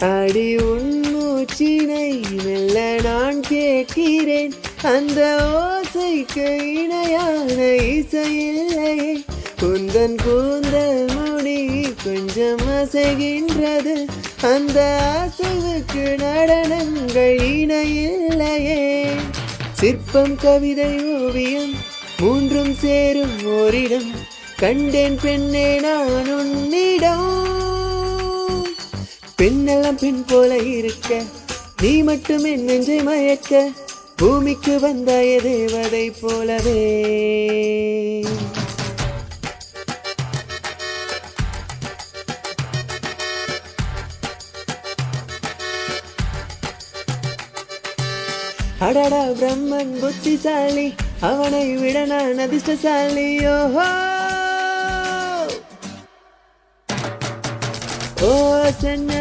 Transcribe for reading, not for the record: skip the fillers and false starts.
அடி உன் மூச்சினை மெல்ல நான் கேட்கிறேன், அந்த ஓசைக்கு இணையான இசையில்லையே. குந்தன் கூந்தல் முடி கொஞ்சம் அசைகின்றது, அந்த அசைவுக்கு நடனங்கள் இணையில்லையே. சிற்பம் கவிதை ஓவியம் மூன்றும் சேரும் ஓரிடம், கண்டேன் பெண்ணே நான் உன்னிடம். பெண்ணெல்லாம் பெண் போல இருக்க, நீ மட்டும் என் நெஞ்சை மயக்க, பூமிக்கு வந்தாய தேவதை போலவே. அடடா பிரம்மன் புத்திசாலி, அவனை விட நான் அதிர்ஷ்டசாலி. ஓஹோ ஓ சென்னரி